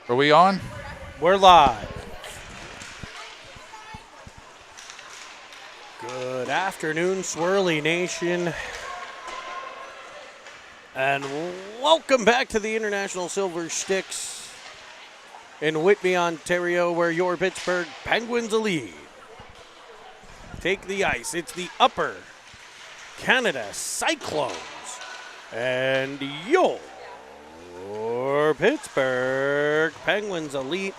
Are we on? We're live. Good afternoon, Swirly Nation. And welcome back to the International Silver Sticks in Whitby, Ontario, where your Pittsburgh Penguins lead. Take the ice. It's the Upper Canada Cyclones. And your Pittsburgh Penguins Elite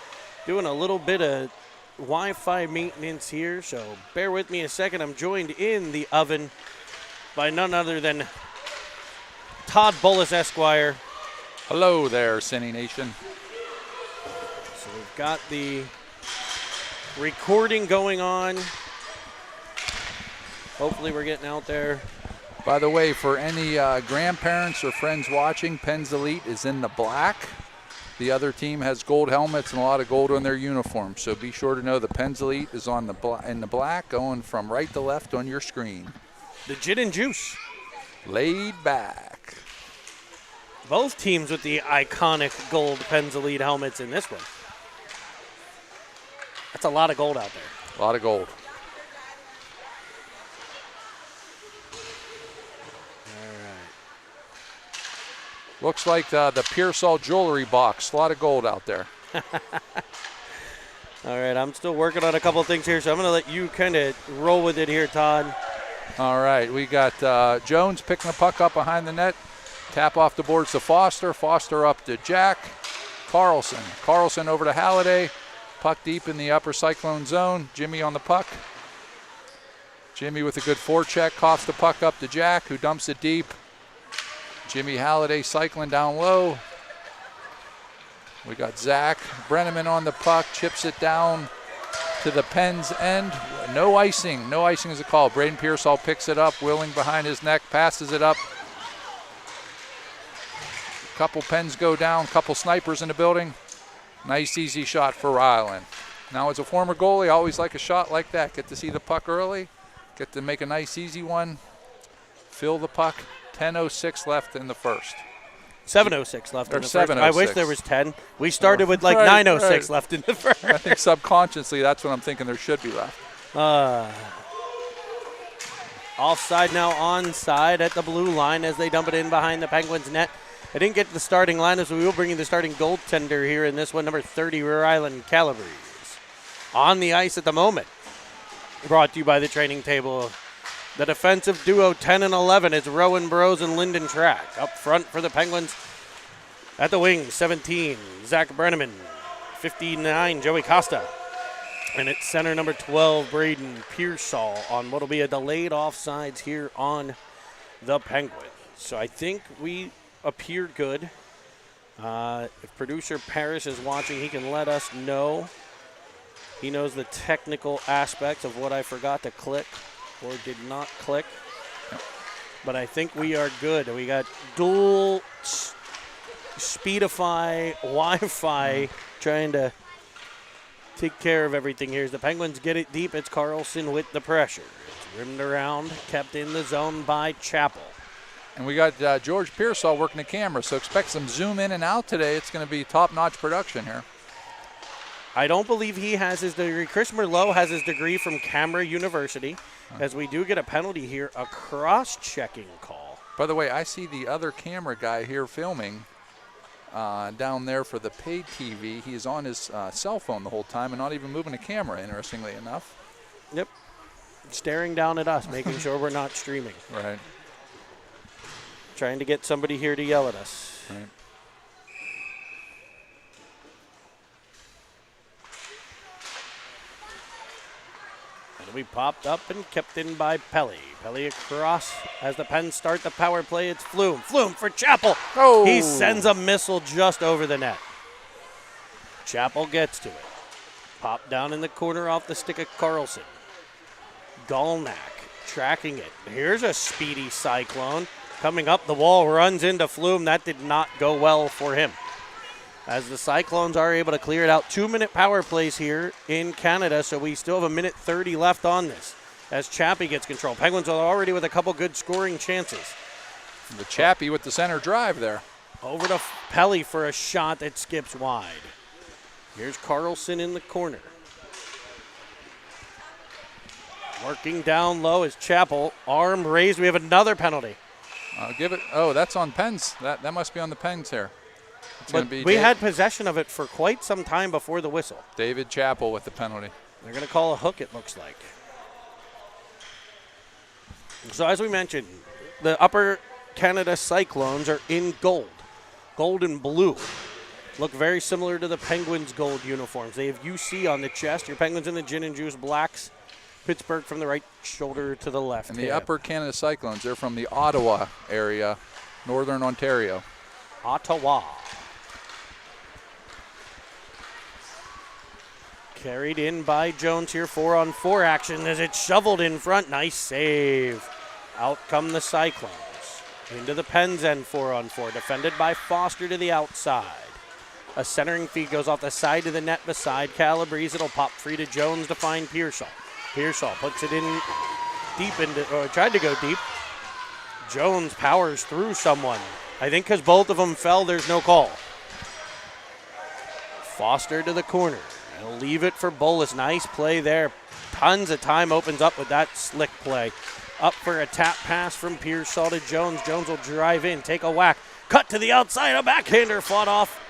doing a little bit of Wi-Fi maintenance here, so bear with me a second. I'm joined in the oven by none other than Todd Bullis, Esquire. Hello there, Cine Nation. So we've got the recording going on. Hopefully we're getting out there. By the way, for any grandparents or friends watching, Pens Elite is in the black. The other team has gold helmets and a lot of gold on their uniforms, so be sure to know the Pens Elite is on in the black, going from right to left on your screen. The gin and juice. Laid back. Both teams with the iconic gold Pens Elite helmets in this one. That's a lot of gold out there. A lot of gold. Looks like the Pearsall jewelry box. A lot of gold out there. All right, I'm still working on a couple of things here, so I'm going to let you kind of roll with it here, Todd. All right, we got Jones picking the puck up behind the net. Tap off the boards to Foster. Foster up to Jack. Carlson. Carlson over to Halliday. Puck deep in the upper Cyclone zone. Jimmy on the puck. Jimmy with a good forecheck. Coughs the puck up to Jack, who dumps it deep. Jimmy Halliday cycling down low. We got Zach Brenneman on the puck, chips it down to the Pens end. No icing. No icing is a call. Braden Pearsall picks it up, Willing behind his neck, passes it up. Couple Pens go down, couple snipers in the building. Nice easy shot for Ryland. Now as a former goalie, I always like a shot like that. Get to see the puck early, get to make a nice easy one, fill the puck. 10:06 left in the first. 7:06 left in the first. 7:06. I wish there was 10. We started with like 9:06 left in the first. I think subconsciously that's what I'm thinking there should be left. Offside now, onside at the blue line as they dump it in behind the Penguins net. I didn't get to the starting lineup, so we will bring you the starting goaltender here in this one, number 30, Rhode Island Calabrese. On the ice at the moment. Brought to you by the training table. The defensive duo 10 and 11 is Rowan Burrows and Lyndon Track. Up front for the Penguins at the wing, 17, Zach Brenneman. 59, Joey Costa. And at center, number 12, Braden Pearsall on what will be a delayed offsides here on the Penguins. So I think we appear good. If producer Paris is watching, he can let us know. He knows the technical aspects of what I forgot to click or did not click. But I think we are good. We got dual Speedify, Wi-Fi trying to take care of everything here. As the Penguins get it deep, it's Carlson with the pressure. It's rimmed around, kept in the zone by Chappell. And we got George Pearsall working the camera, so expect some zoom in and out today. It's going to be top-notch production here. I don't believe he has his degree. Chris Merlot has his degree from Camera University, as we do get a penalty here, a cross-checking call. By the way, I see the other camera guy here filming down there for the paid TV. He is on his cell phone the whole time and not even moving the camera, interestingly enough. Yep. Staring down at us, making sure we're not streaming. Right. Trying to get somebody here to yell at us. Right. We popped up and kept in by Pelly. Pelly across as the Pens start the power play. It's Flume. Flume for Chappell. Oh. He sends a missile just over the net. Chappell gets to it. Pop down in the corner off the stick of Carlson. Golnack tracking it. Here's a speedy Cyclone. Coming up the wall, runs into Flume. That did not go well for him. As the Cyclones are able to clear it out. 2-minute power plays here in Canada, so we still have 1:30 left on this as Chappie gets control. Penguins are already with a couple good scoring chances. The Chappie with the center drive there. Over to Pelly for a shot that skips wide. Here's Carlson in the corner. Working down low is Chappell. Arm raised. We have another penalty. Give it. Oh, that's on Penn's. That must be on the Penn's here. It's But be we had possession of it for quite some time before the whistle. David Chappell with the penalty. They're going to call a hook, it looks like. So as we mentioned, the Upper Canada Cyclones are in gold. Gold and blue. Look very similar to the Penguins' gold uniforms. They have UC on the chest. Your Penguins in the gin and juice blacks. Pittsburgh from the right shoulder to the left. And the Upper Canada Cyclones, they're from the Ottawa area, northern Ontario. Ottawa. Carried in by Jones here, 4-on-4 action as it's shoveled in front. Nice save. Out come the Cyclones. Into the Pens end, 4-on-4. Defended by Foster to the outside. A centering feed goes off the side of the net beside Calabrese. It'll pop free to Jones to find Pearsall. Pearsall puts it in deep into, tried to go deep. Jones powers through someone. I think because both of them fell, there's no call. Foster to the corner. He'll leave it for Bolus. Nice play there. Tons of time opens up with that slick play. Up for a tap pass from Pearsall to Jones. Jones will drive in, take a whack. Cut to the outside. A backhander fought off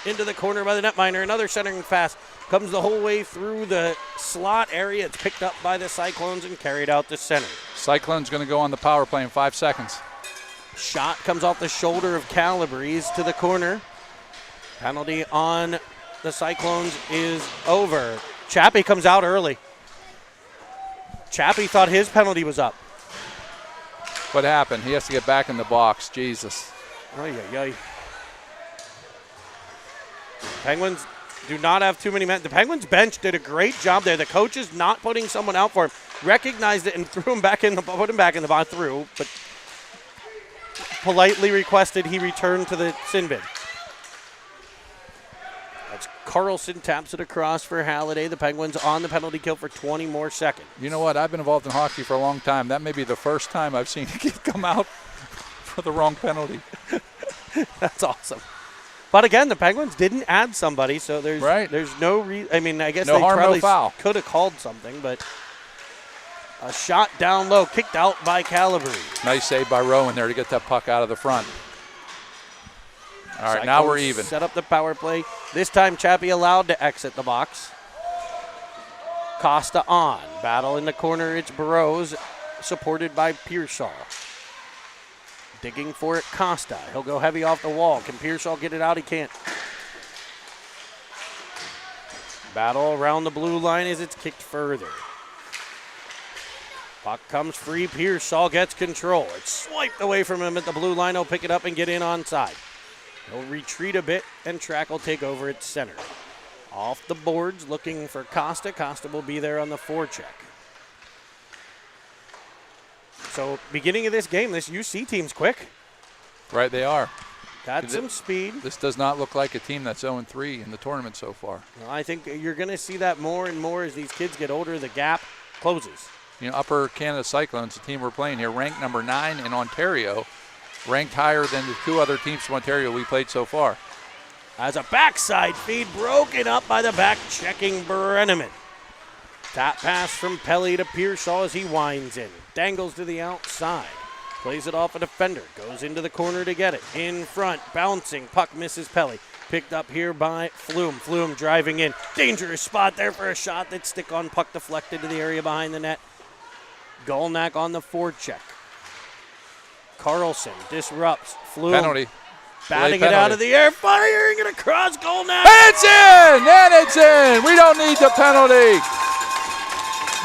into the corner by the netminder. Another centering pass. Comes the whole way through the slot area. It's picked up by the Cyclones and carried out to center. Cyclones going to go on the power play in 5 seconds. Shot comes off the shoulder of Calabrese to the corner. Penalty on the Cyclones is over. Chappie comes out early. Chappie thought his penalty was up. What happened? He has to get back in the box. Jesus. Ay, ay, ay. Penguins do not have too many men. The Penguins bench did a great job there. The coach is not putting someone out for him. Recognized it and threw him back in the put him back in the box but politely requested he return to the sin bin. That's Carlson taps it across for Halliday. The Penguins on the penalty kill for 20 more seconds. You know what? I've been involved in hockey for a long time. That may be the first time I've seen a kid come out for the wrong penalty. That's awesome. But again, the Penguins didn't add somebody, so there's no I mean, I guess no they harm, probably no foul. Could have called something, but a shot down low, kicked out by Calabrese. Nice save by Rowan there to get that puck out of the front. All right, now we're even. Set up the power play. This time Chappie allowed to exit the box. Costa on. Battle in the corner, it's Burrows, supported by Pearsall. Digging for it, Costa. He'll go heavy off the wall. Can Pearsall get it out? He can't. Battle around the blue line as it's kicked further. Puck comes free. Pearsall gets control. It's swiped away from him at the blue line. He'll pick it up and get in onside. He'll retreat a bit, and Track will take over at center. Off the boards, looking for Costa. Costa will be there on the forecheck. So, beginning of this game, this UC team's quick. Right, they are. Got some speed. This does not look like a team that's 0-3 in the tournament so far. Well, I think you're going to see that more and more as these kids get older. The gap closes. You know, Upper Canada Cyclones, the team we're playing here, ranked number 9 in Ontario, ranked higher than the 2 other teams from Ontario we played so far. As a backside feed broken up by the back-checking Brenneman. Tap pass from Pelly to Pearsall as he winds in. Dangles to the outside. Plays it off a defender. Goes into the corner to get it. In front, bouncing. Puck misses Pelly. Picked up here by Flume. Flume driving in. Dangerous spot there for a shot that stick on puck deflected to the area behind the net. Golnack on the forecheck. Carlson disrupts. Flume. Penalty. Batting it out of the air. Firing it across Golnack. And it's in! And it's in! We don't need the penalty.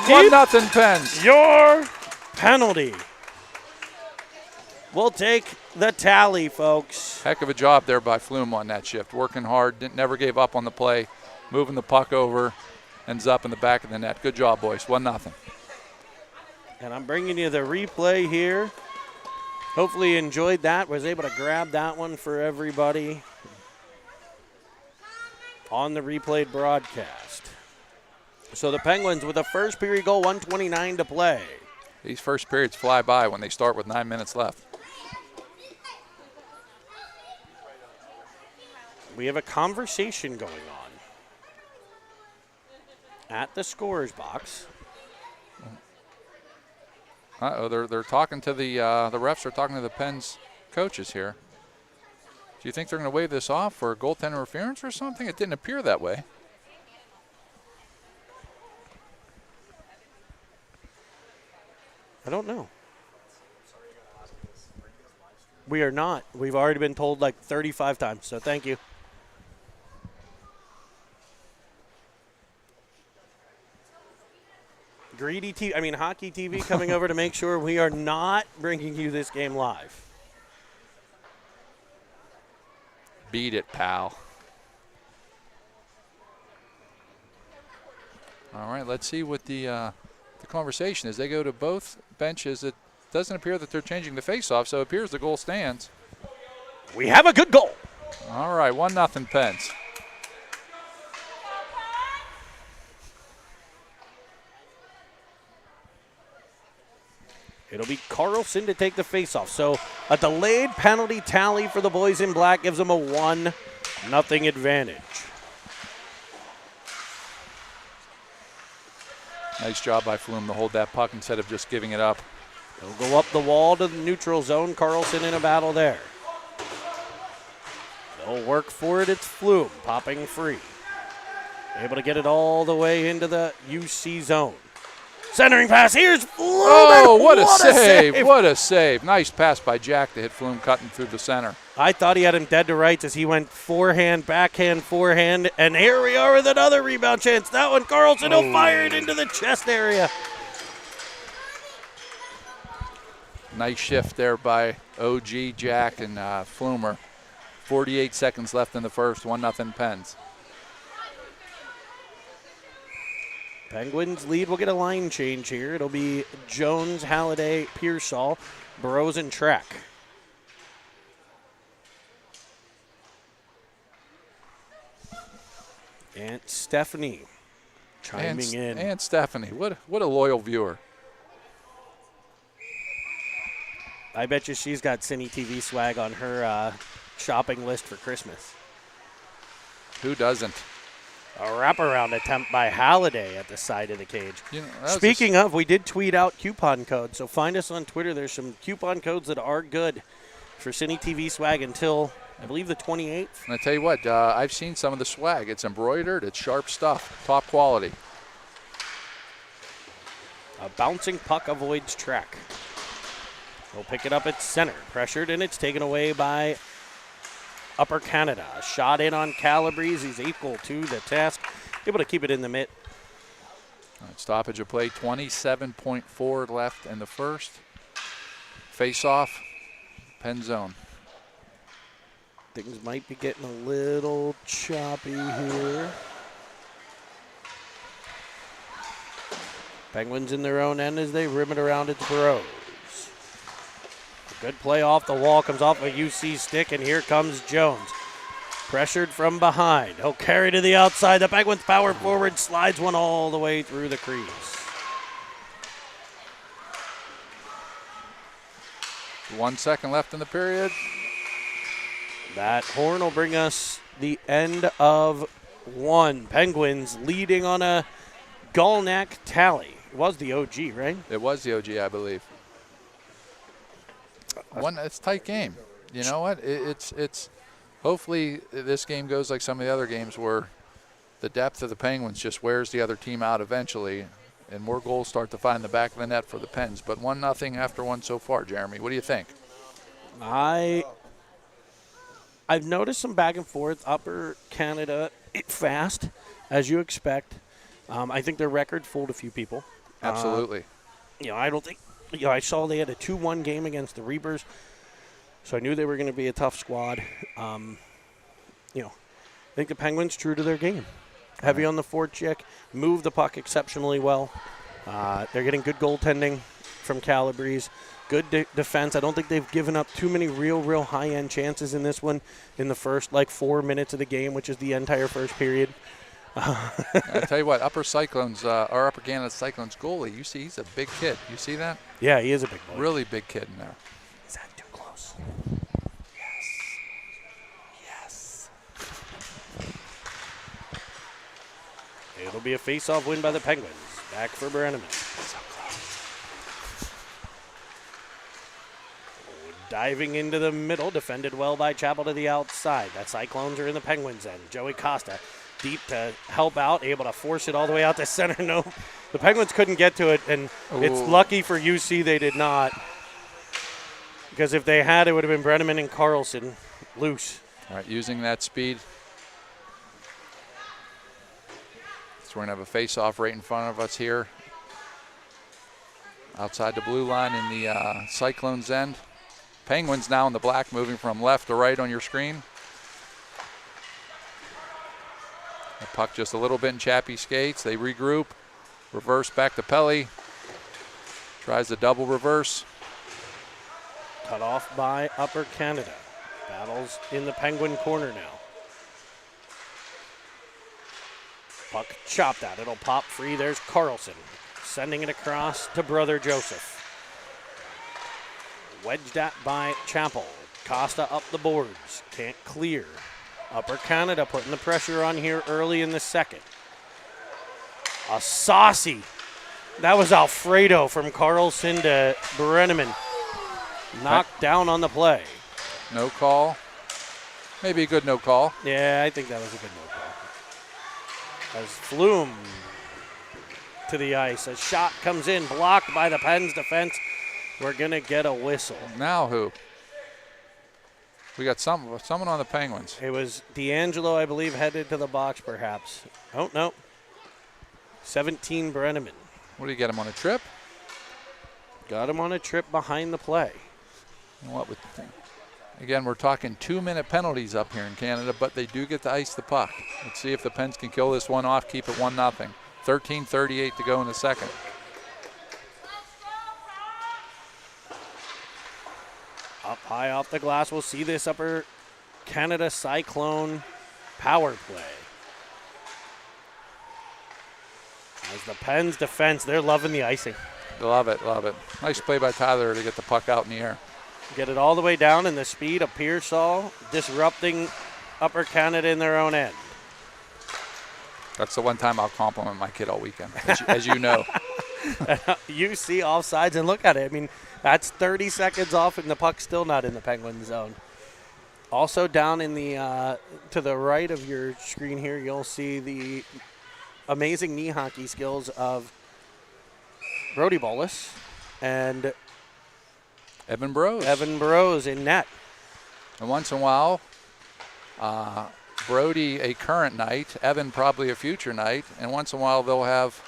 1-0 Pens. Your penalty. We'll take the tally, folks. Heck of a job there by Flume on that shift. Working hard, never gave up on the play. Moving the puck over, ends up in the back of the net. Good job, boys. 1-0. And I'm bringing you the replay here. Hopefully you enjoyed that. Was able to grab that one for everybody on the replayed broadcast. So the Penguins with a first period goal, 1:29 to play. These first periods fly by when they start with 9 minutes left. We have a conversation going on. at the scorer's box. They're talking to the refs are talking to the Penn's coaches here. Do you think they're going to wave this off for goaltender interference or something? It didn't appear that way. I don't know. We are not. We've already been told like 35 times, so thank you. Hockey TV coming over to make sure we are not bringing you this game live. Beat it, pal. All right, let's see what the conversation is. They go to both benches. It doesn't appear that they're changing the face-off, so it appears the goal stands. We have a good goal. All right, 1-0 Pens. It'll be Carlson to take the face-off. So a delayed penalty tally for the boys in black gives them a 1-0 advantage. Nice job by Flume to hold that puck instead of just giving it up. It'll go up the wall to the neutral zone. Carlson in a battle there. They'll work for it. It's Flume popping free. Able to get it all the way into the UC zone. Centering pass. Here's Flume. Oh, what a save. What a save. Nice pass by Jack to hit Flume cutting through the center. I thought he had him dead to rights as he went forehand, backhand, forehand. And here we are with another rebound chance. That one, Carlson will fire it into the chest area. Nice shift there by OG, Jack, and Flumer. 48 seconds left in the first. 1-0 Pens. Penguins lead. We'll get a line change here. It'll be Jones, Halliday, Pearsall, Burrows, and Track. And Stephanie chiming in. And Stephanie. What a loyal viewer. I bet you she's got Cine TV swag on her shopping list for Christmas. Who doesn't? A wraparound attempt by Halliday at the side of the cage. Speaking of, we did tweet out coupon codes, so find us on Twitter. There's some coupon codes that are good for Cine TV swag until, I believe, the 28th. And I tell you what, I've seen some of the swag. It's embroidered. It's sharp stuff. Top quality. A bouncing puck avoids Track. He'll pick it up at center. Pressured, and it's taken away by Upper Canada. A shot in on Calabrese. He's equal to the task. Able to keep it in the mitt. Right, stoppage of play. 27.4 left in the first. Face off. Pen zone. Things might be getting a little choppy here. Penguins in their own end as they rim it around its Burrows. Good play off the wall, comes off a UC stick, and here comes Jones. Pressured from behind. He'll carry to the outside. The Penguins power forward, slides one all the way through the crease. One second left in the period. That horn will bring us the end of one. Penguins leading on a Gulnak tally. It was the OG, right? It was the OG, I believe. It's a tight game. You know what? It's hopefully this game goes like some of the other games where the depth of the Penguins just wears the other team out eventually, and more goals start to find the back of the net for the Pens. But 1-0 after one so far, Jeremy. What do you think? I've noticed some back and forth. Upper Canada fast, as you expect. I think their record fooled a few people. Absolutely. I don't think. I saw they had a 2-1 game against the Reapers, so I knew they were going to be a tough squad. I think the Penguins true to their game. Heavy on the forecheck, move the puck exceptionally well. They're getting good goaltending from Calabrese. Good defense. I don't think they've given up too many real high-end chances in this one in the first 4 minutes of the game, which is the entire first period. I tell you what, Upper Canada Cyclones goalie, you see he's a big kid. You see that? Yeah, he is a big boy. Really big kid in there. Is that too close? Yes. It'll be a face-off win by the Penguins. Back for Brenneman. Diving into the middle, defended well by Chapel to the outside. That Cyclones are in the Penguins' end. Joey Costa deep to help out, able to force it all the way out to center. No, the Penguins couldn't get to it, and it's lucky for UC they did not. Because if they had, it would have been Brenneman and Carlson loose. All right, using that speed. So we're going to have a face-off right in front of us here. Outside the blue line in the Cyclones' end. Penguins now in the black, moving from left to right on your screen. The puck just a little bit in Chappie skates. They regroup. Reverse back to Pelly. Tries the double reverse. Cut off by Upper Canada. Battles in the Penguin corner now. Puck chopped out. It'll pop free. There's Carlson. Sending it across to brother Joseph. Wedged at by Chapel. Costa up the boards. Can't clear. Upper Canada putting the pressure on here early in the second. A saucy. That was Alfredo from Carlson to Brenneman. Knocked down on the play. No call. Maybe a good no call. Yeah, I think that was a good no call. As Flume to the ice. A shot comes in, blocked by the Pens defense. We're going to get a whistle. Now who? We got someone on the Penguins. It was D'Angelo, I believe, headed to the box perhaps. Oh, no. 17 Brenneman. What do you get him on a trip? Got him on a trip behind the play. What would again, we're talking 2-minute penalties up here in Canada, but they do get to ice the puck. Let's see if the Pens can kill this one off, keep it 1-0. 13:38 to go in the second. Up high off the glass, we'll see this Upper Canada Cyclone power play. As the Pens defense, they're loving the icing. Love it, love it. Nice play by Tyler to get the puck out in the air. Get it all the way down, and the speed of Pearsall disrupting Upper Canada in their own end. That's the one time I'll compliment my kid all weekend, as you know. You see offsides, and look at it. I mean, that's 30 seconds off, and the puck's still not in the Penguin zone. Also down in the to the right of your screen here, you'll see the amazing knee hockey skills of Brody Bolus and Evan Burrows in net. And once in a while, Brody a current night, Evan probably a future night, and once in a while they'll have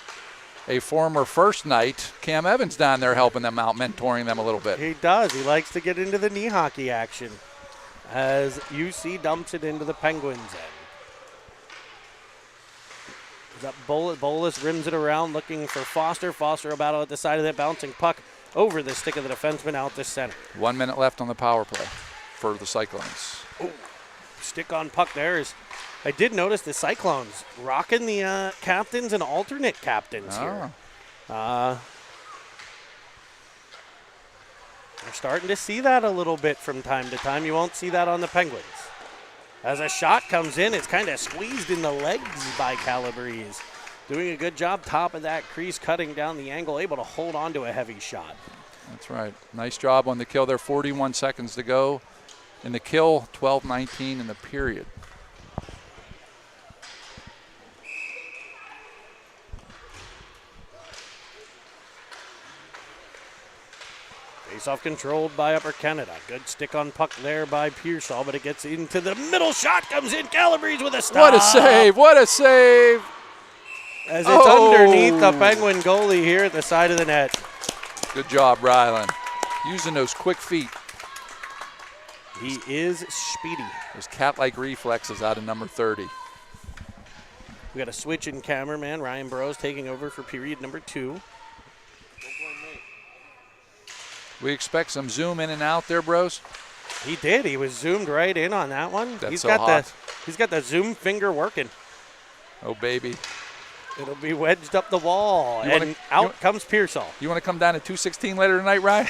a former first night, Cam Evans, down there helping them out, mentoring them a little bit. He does. He likes to get into the knee hockey action as UC dumps it into the Penguins' end. That Bolus rims it around looking for Foster. Foster a battle at the side of that bouncing puck over the stick of the defenseman out to center. 1 minute left on the power play for the Cyclones. Ooh, stick on puck there is. I did notice the Cyclones rocking the captains and alternate captains here. We're starting to see that a little bit from time to time. You won't see that on the Penguins. As a shot comes in, it's kind of squeezed in the legs by Calabrese. Doing a good job top of that crease, cutting down the angle, able to hold on to a heavy shot. That's right. Nice job on the kill there. 41 seconds to go in the kill, 12:19 in the period. Face-off controlled by Upper Canada. Good stick on puck there by Pearsall, but it gets into the middle. Shot comes in. Calabrese with a stop. What a save. What a save. As it's underneath the Penguin goalie here at the side of the net. Good job, Ryland. Using those quick feet. He is speedy. Those cat-like reflexes out of number 30. We got a switch in cameraman. Ryan Burrows taking over for period number 2. We expect some zoom in and out there, bros. He did. He was zoomed right in on that one. That's He's so got hot. He's got the zoom finger working. Oh, baby. It'll be wedged up the wall, and out comes Pearsall. You want to come down to 216 later tonight, Ryan?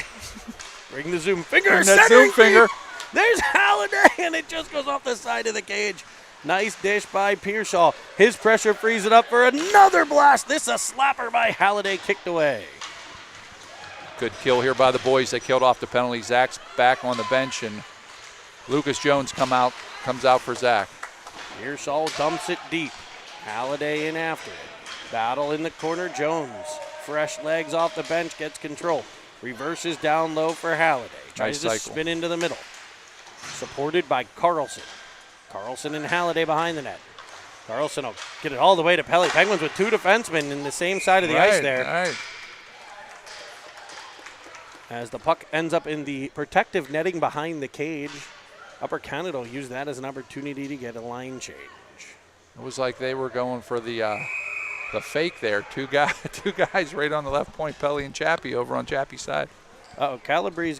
Bring the zoom finger. Bring that zoom finger. There's Halliday, and it just goes off the side of the cage. Nice dish by Pearsall. His pressure frees it up for another blast. This is a slapper by Halliday, kicked away. Good kill here by the boys. They killed off the penalty. Zach's back on the bench, and Lucas Jones comes out for Zach. Pearsall dumps it deep. Halliday in after it. Battle in the corner. Jones, fresh legs off the bench, gets control. Reverses down low for Halliday. Tries to spin into the middle. Supported by Carlson. Carlson and Halliday behind the net. Carlson will get it all the way to Pelly. Penguins with two defensemen in the same side of the ice there. Right. As the puck ends up in the protective netting behind the cage. Upper Canada will use that as an opportunity to get a line change. It was like they were going for the fake there. Two guys right on the left point, Pelly and Chappie over on Chappie's side. Calabre's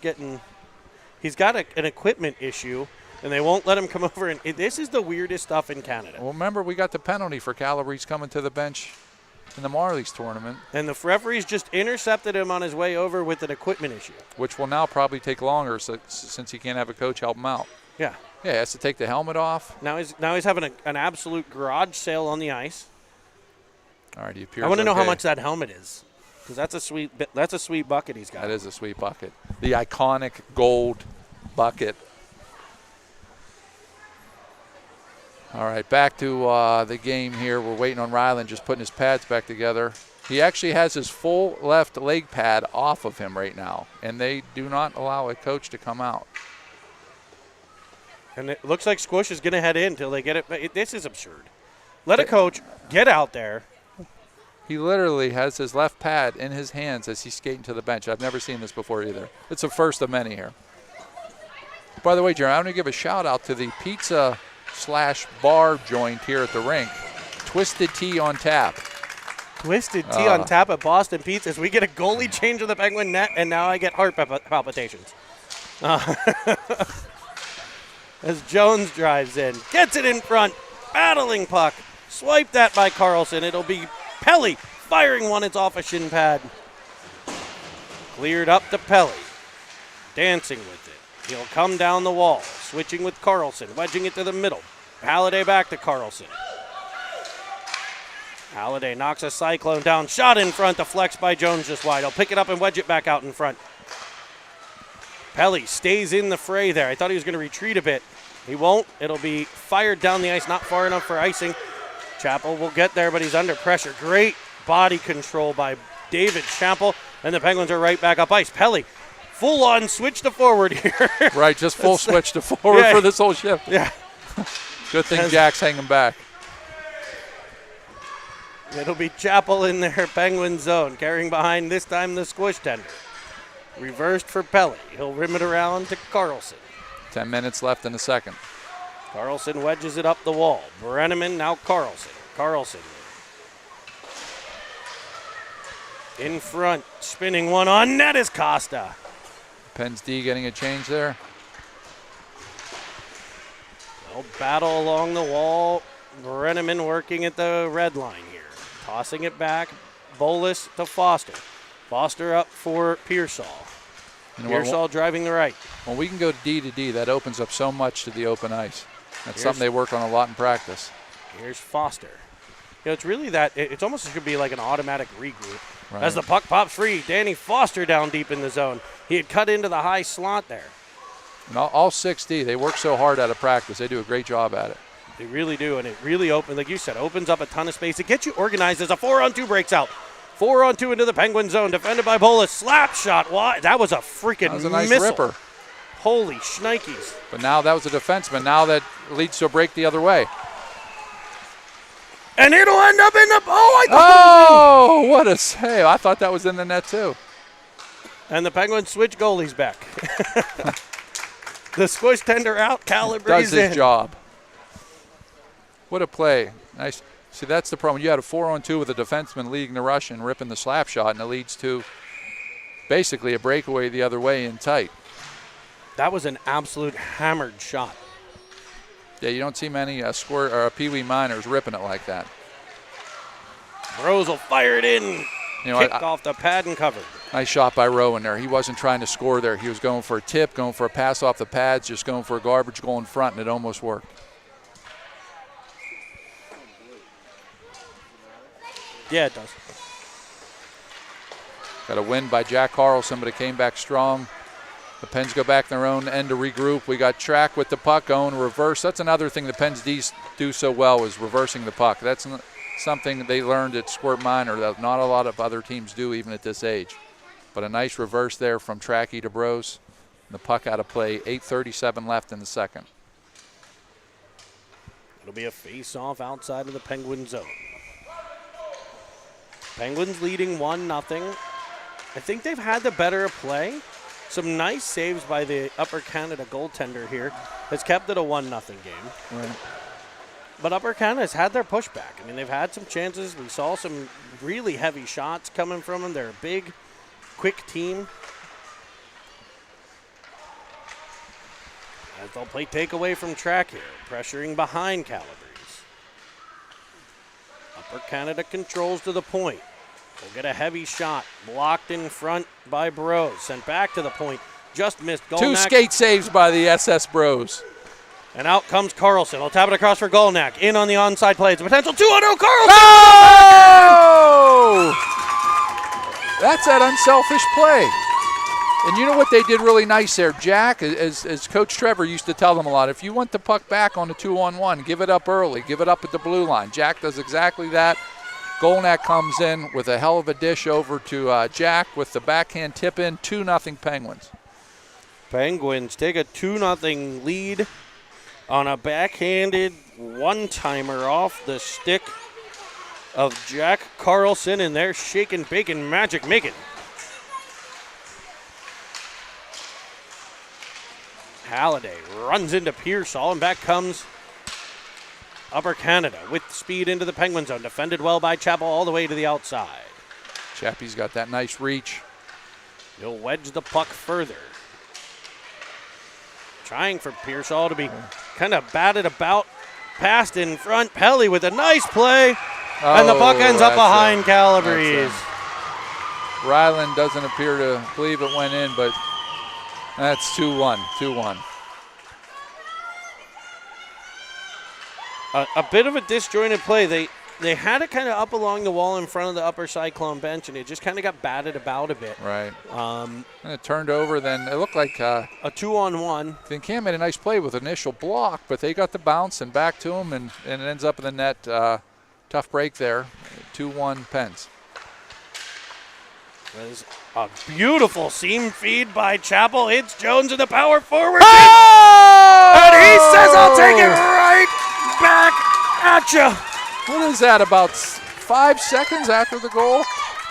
he's got an equipment issue, and they won't let him come over. And this is the weirdest stuff in Canada. Well, remember, we got the penalty for Calabre's coming to the bench in the Marlies tournament. And the referees just intercepted him on his way over with an equipment issue. Which will now probably take longer since he can't have a coach help him out. Yeah. Yeah, he has to take the helmet off. Now he's having an absolute garage sale on the ice. All right, he appears I want to know okay. how much that helmet is, because that's a sweet bucket he's got. That is a sweet bucket. The iconic gold bucket. All right, back to the game here. We're waiting on Ryland just putting his pads back together. He actually has his full left leg pad off of him right now, and they do not allow a coach to come out. And it looks like Squish is going to head in until they get it. This is absurd. Let a coach get out there. He literally has his left pad in his hands as he's skating to the bench. I've never seen this before either. It's the first of many here. By the way, Jeremy, I want to give a shout out to the pizza/bar joint here at the rink. Twisted Tea on tap. Twisted Tea on tap at Boston Pizzas. We get a goalie change of the Penguin net, and now I get heart palpitations. As Jones drives in, gets it in front, battling puck, swipe that by Carlson. It'll be Pelly firing one. It's off a shin pad. Cleared up to Pelly, dancing with it. He'll come down the wall, switching with Carlson, wedging it to the middle. Halliday back to Carlson. Halliday knocks a cyclone down, shot in front, deflects by Jones just wide. He'll pick it up and wedge it back out in front. Pelly stays in the fray there. I thought he was going to retreat a bit. He won't. It'll be fired down the ice, not far enough for icing. Chappell will get there, but he's under pressure. Great body control by David Chappell, and the Penguins are right back up ice. Pelly, full-on switch to forward here. Right, just full switch to forward for this whole shift. Yeah. Good thing Jack's hanging back. It'll be Chappell in their Penguin zone, carrying behind this time the Squish tender. Reversed for Pelly. He'll rim it around to Carlson. 10 minutes left in the second. Carlson wedges it up the wall. Brenneman, now Carlson. Carlson. In front, spinning one on net is Costa. Penn's D getting a change there. They'll battle along the wall. Brenneman working at the red line here. Tossing it back. Bolus to Foster. Foster up for Pearsall. Pearsall driving the right. When we can go D to D, that opens up so much to the open ice. That's something they work on a lot in practice. Here's Foster. You know, it's really it's almost should be like an automatic regroup. Right. As the puck pops free, Danny Foster down deep in the zone. He had cut into the high slot there. And all 6D, they work so hard out of practice. They do a great job at it. They really do, and it really like you said, opens up a ton of space. It gets you organized as a 4-on-2 breaks out. 4-on-2 into the Penguin zone, defended by Bola. Slap shot. Why? That was a freaking that was a nice missile. ripper. Holy shnikes. But now that was a defenseman. Now that leads to a break the other way. And it'll end up in the... Oh, what a save. I thought that was in the net, too. And the Penguins switch goalies back. The Squish tender out, Calabre's in. Does his job. What a play. Nice. See, that's the problem. You had a 4-on-2 with a defenseman leading the rush and ripping the slap shot, and it leads to basically a breakaway the other way in tight. That was an absolute hammered shot. Yeah, you don't see many Pee Wee minors ripping it like that. Rose will fire it in. Kick off the pad and covered. Nice shot by Rowan there. He wasn't trying to score there. He was going for a tip, going for a pass off the pads, just going for a garbage goal in front, and it almost worked. Yeah, it does. Got a win by Jack Carlson, but it came back strong. The Pens go back in their own end to regroup. We got Track with the puck going reverse. That's another thing the Pens do so well is reversing the puck. That's something they learned at Squirt Minor that not a lot of other teams do even at this age. But a nice reverse there from Tracky to Bros. The puck out of play, 8:37 left in the second. It'll be a face-off outside of the Penguin zone. Penguins leading 1-0. I think they've had the better play. Some nice saves by the Upper Canada goaltender here has kept it a 1-0 game. Right. But Upper Canada has had their pushback. I mean, they've had some chances. We saw some really heavy shots coming from them. They're a big, quick team. As they'll play takeaway from Track here, pressuring behind Calabrese. Upper Canada controls to the point. We'll get a heavy shot, blocked in front by Bros. Sent back to the point, just missed Golnack. 2 skate saves by the SS Bros. And out comes Carlson. He'll tap it across for Golnack. In on the onside play. It's a potential 2-0 Carlson! Oh! That's that unselfish play. And you know what they did really nice there? Jack, as Coach Trevor used to tell them a lot, if you want the puck back on a 2-on-1, give it up early. Give it up at the blue line. Jack does exactly that. Golnack comes in with a hell of a dish over to Jack with the backhand tip in, 2-0 Penguins. Penguins take a 2-0 lead on a backhanded one-timer off the stick of Jack Carlson, and they're shaking, bacon, magic making. Halliday runs into Pearsall, and back comes Upper Canada with speed into the Penguin zone. Defended well by Chappell all the way to the outside. Chappie's got that nice reach. He'll wedge the puck further. Trying for Pearsall to be kind of batted about. Passed in front. Pelly with a nice play. And the puck ends up behind Calabrese. Ryland doesn't appear to believe it went in, but that's 2-1. 2-1. A bit of a disjointed play. They had it kind of up along the wall in front of the Upper Cyclone bench, and it just kind of got batted about a bit. Right. And it turned over. Then it looked like a 2-on-1. Then Cam made a nice play with initial block, but they got the bounce and back to him, and it ends up in the net. Tough break there. 2-1 Pens. There's a beautiful seam feed by Chappell. Hits Jones in the power forward. Oh! And he says, I'll take it right back at you. What is that, about 5 seconds after the goal?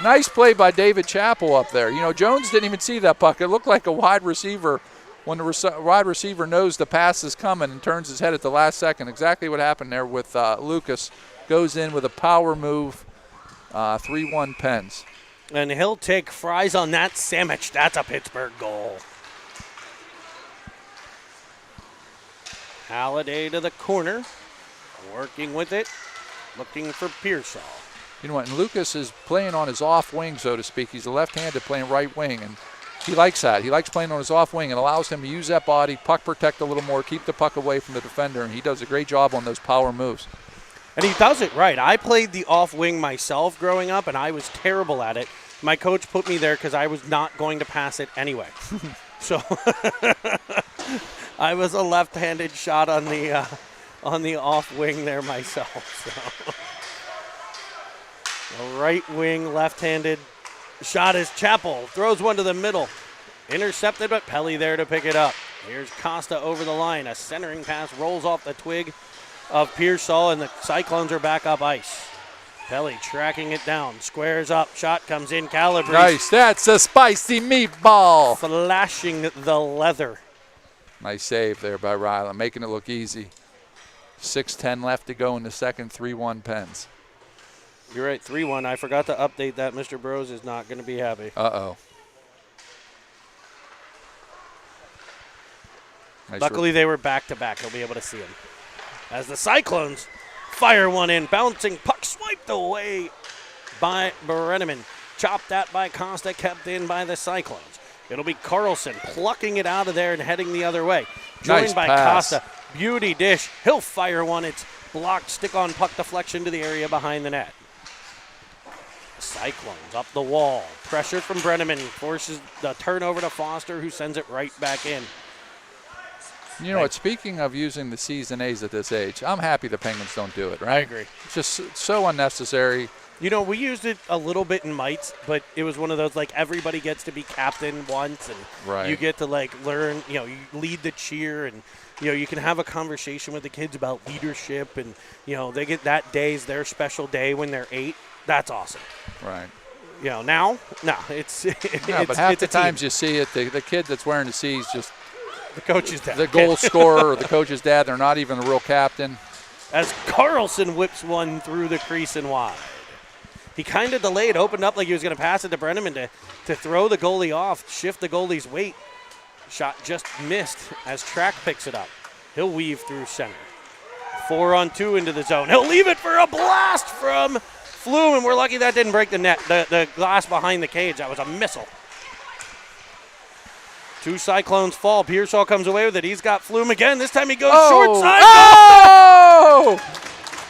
Nice play by David Chappell up there. You know, Jones didn't even see that puck. It looked like a wide receiver when the wide receiver knows the pass is coming and turns his head at the last second. Exactly what happened there with Lucas. Goes in with a power move, 3-1 Pens. And he'll take fries on that sandwich. That's a Pittsburgh goal. Halliday to the corner, working with it, looking for Pearsall. You know what, and Lucas is playing on his off wing, so to speak. He's a left-handed playing right wing, and he likes that. He likes playing on his off wing. It allows him to use that body, puck protect a little more, keep the puck away from the defender, and he does a great job on those power moves. And he does it right. I played the off wing myself growing up, and I was terrible at it. My coach put me there because I was not going to pass it anyway. So I was a left-handed shot on the off wing there myself. So the right wing left-handed shot is Chappell. Throws one to the middle. Intercepted, but Pelly there to pick it up. Here's Costa over the line. A centering pass rolls off the twig of Pearsall, and the Cyclones are back up ice. Pelly tracking it down, squares up, shot comes in, Calabrese. Nice, that's a spicy meatball. Flashing the leather. Nice save there by Ryland, making it look easy. 6:10 left to go in the second, 3-1 Pens. You're right, 3-1. I forgot to update that. Mr. Bros is not going to be happy. Uh-oh. Nice. Luckily, they were back-to-back. He'll be able to see him. As the Cyclones fire one in, bouncing puck swiped away by Brenneman. Chopped that by Costa, kept in by the Cyclones. It'll be Carlson plucking it out of there and heading the other way. Joined Nice by pass. Costa. Beauty dish. He'll fire one. It's blocked, stick on puck deflection to the area behind the net. Cyclones up the wall. Pressure from Brenneman forces the turnover to Foster, who sends it right back in. You know what? Speaking of using the C's and A's at this age, I'm happy the Penguins don't do it, right? I agree. It's just so unnecessary. You know, we used it a little bit in mites, but it was one of those, like, everybody gets to be captain once, and you get to, like, learn, you know, you lead the cheer, and, you know, you can have a conversation with the kids about leadership, and, you know, they get that day's their special day when they're 8. That's awesome. Right. You know, now, no, it's but half the times you see it, the kid that's wearing the C's just the coach's dad, the goal scorer or the coach's dad. They're not even a real captain. As Carlson whips one through the crease and wide. He kind of delayed, opened up like he was going to pass it to Brenneman to throw the goalie off, shift the goalie's weight. Shot just missed as Track picks it up. He'll weave through center. 4-on-2 into the zone. He'll leave it for a blast from Flume, and we're lucky that didn't break the net, the glass behind the cage. That was a missile. 2 Cyclones fall. Pearsall comes away with it. He's got Flume again. This time he goes short side. Oh!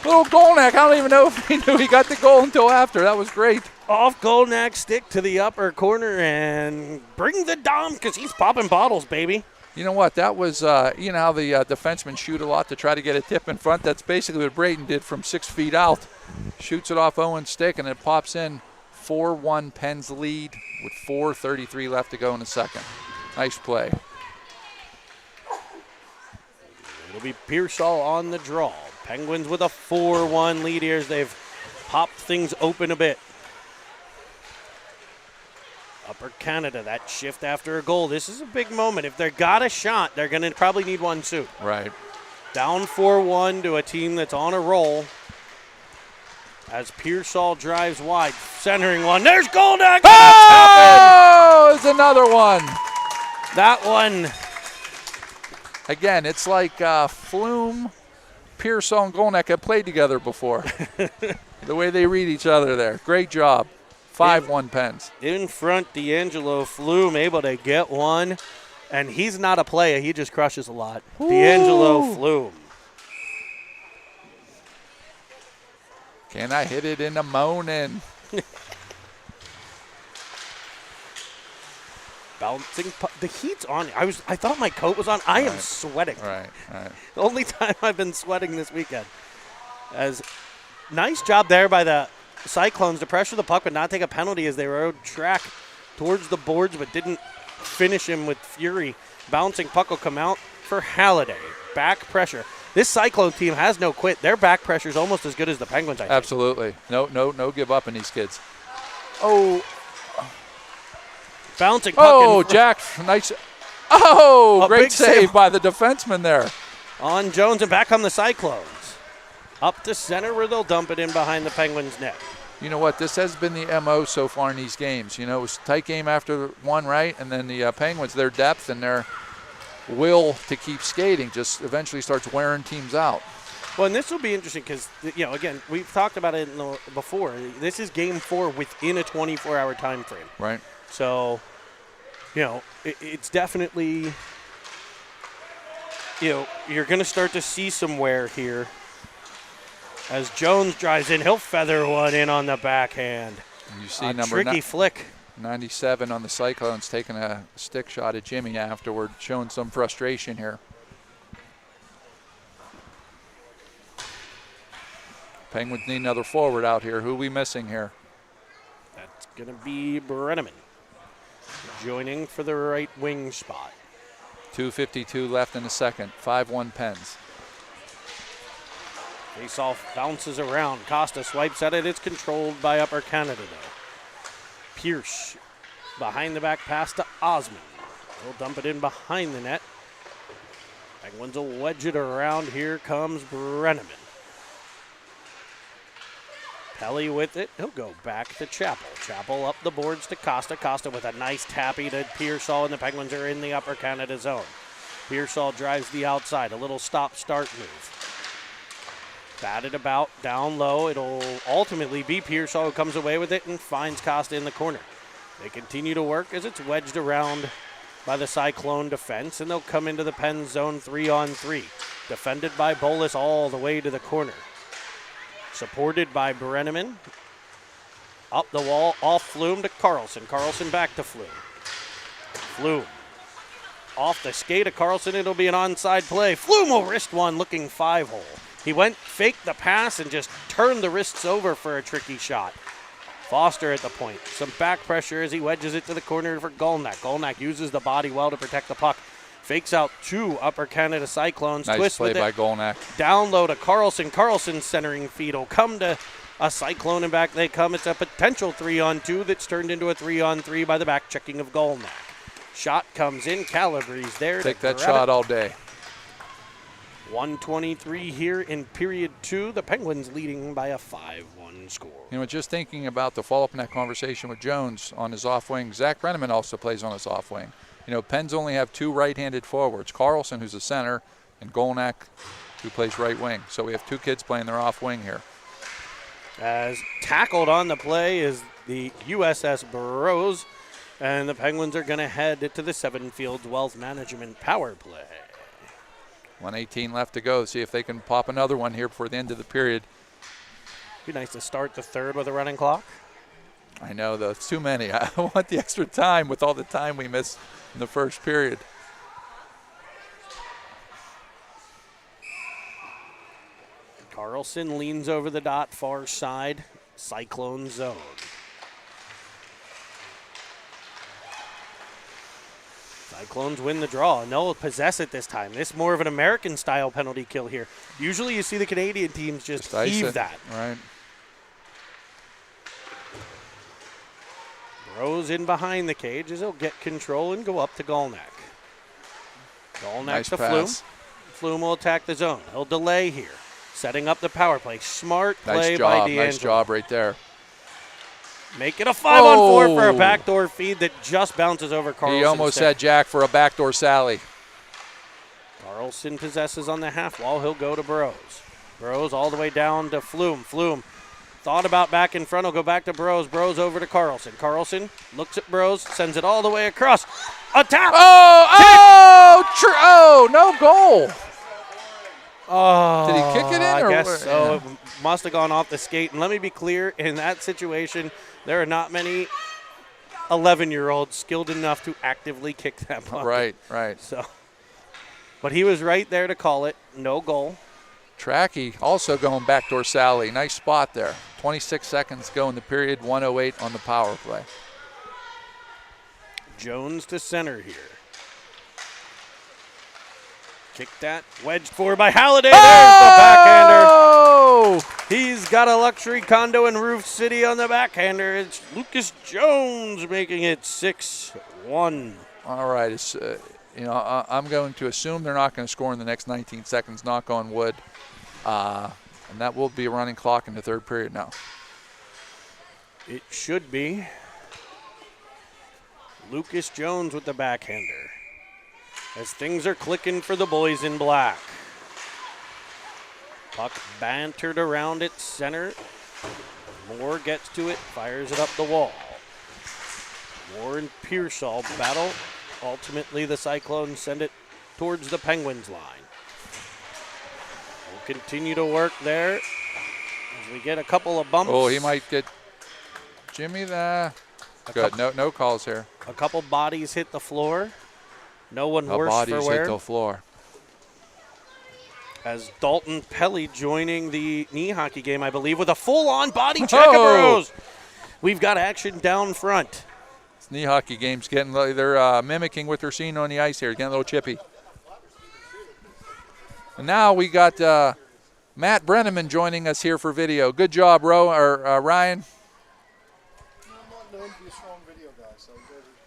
Little Golnack. I don't even know if he knew he got the goal until after. That was great. Off Golnack's stick to the upper corner and bring the Dom because he's popping bottles, baby. You know what? That was, you know how the defensemen shoot a lot to try to get a tip in front? That's basically what Brayton did from 6 feet out. Shoots it off Owen's stick, and it pops in. 4-1 Pens lead with 4:33 left to go in the second. Nice play. It'll be Pearsall on the draw. Penguins with a 4-1 lead here as they've popped things open a bit. Upper Canada, that shift after a goal. This is a big moment. If they got a shot, they're going to probably need one soon. Right. Down 4-1 to a team that's on a roll. As Pearsall drives wide, centering one. There's Golnack. Oh, there's another one. That one. Again, it's like Flume, Pearsall, and Golnack have played together before. The way they read each other there. Great job. 5-1 Pens. In front, D'Angelo Flume able to get one. And he's not a player. He just crushes a lot. Ooh. D'Angelo Flume. Can I hit it in the moaning? Bouncing. The heat's on. I thought my coat was on. I am sweating. Right. The only time I've been sweating this weekend. As nice job there by the Cyclones to pressure the puck but not take a penalty as they rode Track towards the boards but didn't finish him with fury. Bouncing puck will come out for Halliday. Back pressure. This Cyclone team has no quit. Their back pressure is almost as good as the Penguins, I think. Absolutely. No give up in these kids. Oh. Bouncing puck. Oh, Jack, nice. Oh, a great save by the defenseman there. On Jones, and back come the Cyclones. Up to center where they'll dump it in behind the Penguins' net. You know what? This has been the MO so far in these games. You know, it was a tight game after one, right? And then the Penguins, their depth and their will to keep skating just eventually starts wearing teams out. Well, and this will be interesting because, you know, again, we've talked about it before. This is Game 4 within a 24-hour time frame. Right. So, you know, it's definitely, you know, you're going to start to see some wear here. As Jones drives in, he'll feather one in on the backhand. You see a tricky flick. 97 on the Cyclones taking a stick shot at Jimmy afterward, showing some frustration here. Penguins need another forward out here. Who are we missing here? That's going to be Brenneman joining for the right wing spot. 2:52 left in the second. 5-1 Pens. Face-off bounces around. Costa swipes at it. It's controlled by Upper Canada, though. Pierce behind the back pass to Osmond. He'll dump it in behind the net. Penguins will wedge it around. Here comes Brenneman. Pelly with it. He'll go back to Chappell. Chappell up the boards to Costa. Costa with a nice tappy to Pearsall, and the Penguins are in the Upper Canada zone. Pearsall drives the outside. A little stop-start move. Batted about, down low. It'll ultimately be Pearsall who comes away with it and finds Costa in the corner. They continue to work as it's wedged around by the Cyclone defense, and they'll come into the Pens zone 3-on-3. Defended by Bolus all the way to the corner. Supported by Brenneman. Up the wall, off Flume to Carlson. Carlson back to Flume. Flume. Off the skate of Carlson, it'll be an onside play. Flume will wrist one, looking 5-hole. He went, faked the pass, and just turned the wrists over for a tricky shot. Foster at the point. Some back pressure as he wedges it to the corner for Golnack. Golnack uses the body well to protect the puck. Fakes out 2 Upper Canada Cyclones. Nice Twist play with by it. Golnack. Down low to Carlson. Carlson's centering feed will come to a Cyclone, and back they come. It's a potential 3-on-2 that's turned into a 3-on-3 by the back checking of Golnack. Shot comes in. Calabrese there. Take that shot all day. 1:23 here in period 2. The Penguins leading by a 5-1 score. You know, just thinking about the follow-up in that conversation with Jones on his off wing, Zach Brenneman also plays on his off wing. You know, Pens only have 2 right-handed forwards, Carlson, who's a center, and Golnack, who plays right wing. So we have 2 kids playing their off wing here. As tackled on the play is the USS Burroughs, and the Penguins are going to head to the Seven Fields Wealth Management power play. 1:18 left to go. See if they can pop another one here before the end of the period. Be nice to start the third with a running clock. I know, though. It's too many. I want the extra time with all the time we missed in the first period. Carlson leans over the dot, far side, Cyclone zone. Cyclones win the draw, and they'll possess it this time. This is more of an American-style penalty kill here. Usually you see the Canadian teams just heave that. Right. Rose in behind the cage as he'll get control and go up to Golnack. Golnack Nice to pass. Flume. Flume will attack the zone. He'll delay here. Setting up the power play. Smart play Nice by job. D'Angelo. Nice job right there. Make it a 5-on-4 for a Oh. backdoor feed that just bounces over Carlson. He almost had Jack for a backdoor Sally. Carlson possesses on the half wall. He'll go to Burroughs. Burroughs all the way down to Flume. Flume thought about back in front. He'll go back to Burroughs. Burroughs over to Carlson. Carlson looks at Burroughs, sends it all the way across. A tap. Oh, no goal. Oh, Did he kick it in? I or guess what? so. It must have gone off the skate. And let me be clear, in that situation, there are not many 11-year-olds skilled enough to actively kick that puck. Right. So, but he was right there to call it. No goal. Tracky also going backdoor Sally. Nice spot there. 26 seconds go in the period. 1:08 on the power play. Jones to center here. Kick that. Wedged forward by Halliday. There's the backhander. He's got a luxury condo in Roof City on the backhander. It's Lucas Jones making it 6-1. All right. It's, I'm going to assume they're not going to score in the next 19 seconds, knock on wood. And that will be a running clock in the third period now. It should be. Lucas Jones with the backhander. As things are clicking for the boys in black. Puck bantered around its center. Moore gets to it, fires it up the wall. Moore and Pearsall battle. Ultimately, the Cyclones send it towards the Penguins line. We'll continue to work there as we get a couple of bumps. Oh, he might get Jimmy there. Good. No calls here. A couple bodies hit the floor. No one worse Bodies for hit wear. the floor. As Dalton Pelly joining the knee hockey game, I believe, with a full-on body check of Oh. Burroughs. We've got action down front. This knee hockey game's getting, they're mimicking what they're seeing on the ice here, getting a little chippy. And now we got Matt Brenneman joining us here for video. Good job, Ryan.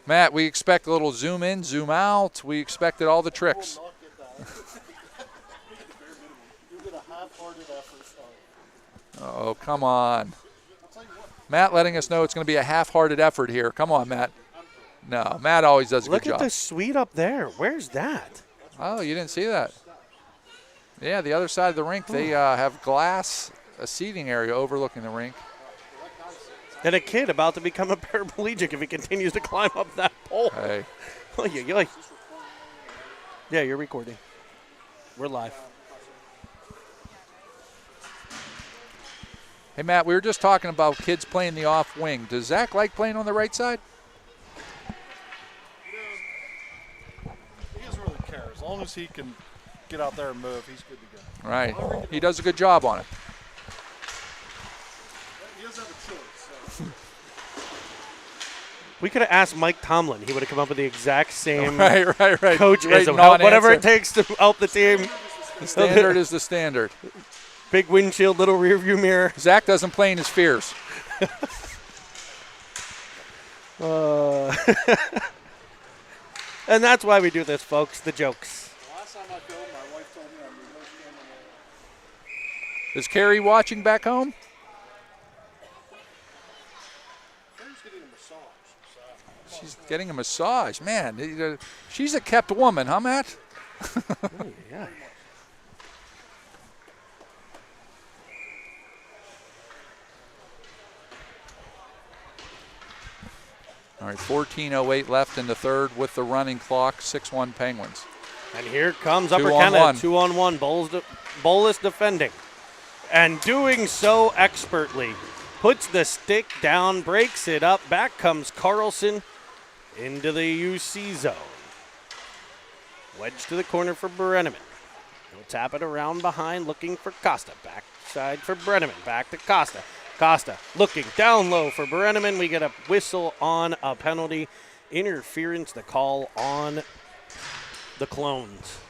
Matt, we expect a little zoom in, zoom out. We expected all the tricks. Oh, come on. Matt letting us know it's going to be a half-hearted effort here. Come on, Matt. No, Matt always does a good job. Look at the suite up there. Where's that? Oh, you didn't see that? Yeah, the other side of the rink, they have glass, a seating area overlooking the rink. And a kid about to become a paraplegic if he continues to climb up that pole. Hey. Yeah, you're recording. We're live. Hey, Matt, we were just talking about kids playing the off wing. Does Zach like playing on the right side? He doesn't really care. As long as he can get out there and move, he's good to go. Right. He does a good job on it. He doesn't have a choice. So. We could have asked Mike Tomlin. He would have come up with the exact same Right. coaching. Right, Whatever it takes to help the team. The standard is the standard. Big windshield, little rear view mirror. Zach doesn't play in his fears. And that's why we do this, folks, the jokes. Last time I filmed, my wife told me I'm the most Is Carrie watching back home? Carrie's getting a massage. So. She's getting a massage. Man, she's a kept woman, huh, Matt? Yeah. All right, 14:08 left in the third with the running clock, 6-1 Penguins. And here comes Upper 2-on-1. Canada, 2-on-1. Bolus defending. And doing so expertly. Puts the stick down, breaks it up. Back comes Carlson into the UC zone. Wedge to the corner for Brenneman. He'll tap it around behind, looking for Costa. Backside for Brenneman. Back to Costa. Costa looking down low for Brenneman. We get a whistle on a penalty. Interference, the call on the Clones.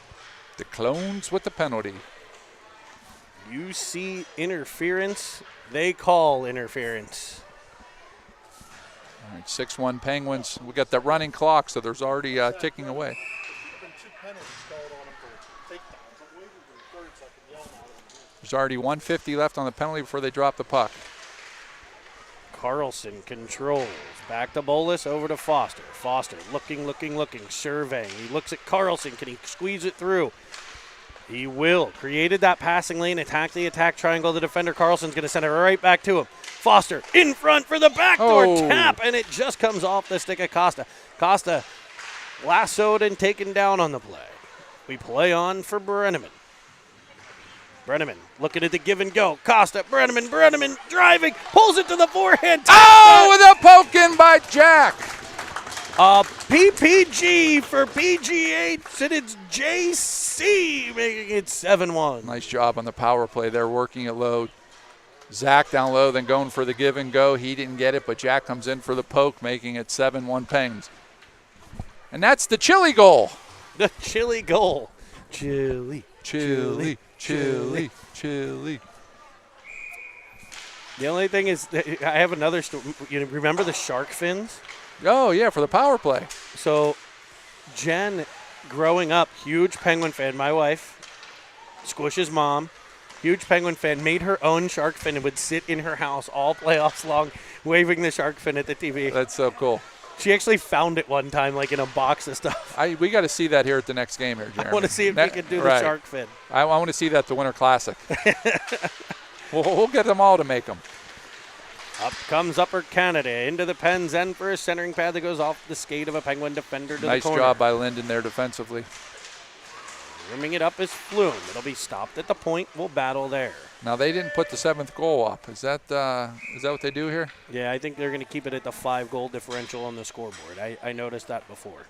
The Clones with the penalty. You see interference, they call interference. All right, 6-1 Penguins. We got that running clock, so there's already ticking away. There have been 2 penalties called on him for takedowns. I'm waiting for the third so I can yell at him. There's already 150 left on the penalty before they drop the puck. Carlson controls. Back to Bolus, over to Foster. Foster looking, surveying. He looks at Carlson. Can he squeeze it through? He will. Created that passing lane, attack the attack triangle. The defender, Carlson's going to send it right back to him. Foster in front for the backdoor tap, and it just comes off the stick of Costa. Costa lassoed and taken down on the play. We play on for Brenneman. Brenneman looking at the give and go. Costa, Brenneman driving, pulls it to the forehand. With a poke in by Jack. PPG for PGH, and it's JC making it 7-1. Nice job on the power play there, working it low. Zach down low, then going for the give and go. He didn't get it, but Jack comes in for the poke, making it 7-1 Penguins. And that's the Chili goal. The Chili goal. Chili. Chili. The only thing is, I have another story. You remember the shark fins? Oh, yeah, for the power play. So, Jen, growing up, huge Penguin fan. My wife, Squish's mom, huge Penguin fan, made her own shark fin and would sit in her house all playoffs long, waving the shark fin at the TV. That's so cool. She actually found it one time, like in a box of stuff. We got to see that here at the next game here, Jeremy. I want to see if we can do the shark fin. I want to see that at the Winter Classic. We'll get them all to make them. Up comes Upper Canada into the Pens end for a centering pad that goes off the skate of a Penguin defender to the corner. Nice job by Linden there defensively. Rimming it up is Flume. It'll be stopped at the point. We'll battle there. Now, they didn't put the 7th goal up. Is that what they do here? Yeah, I think they're going to keep it at the 5-goal differential on the scoreboard. I noticed that before.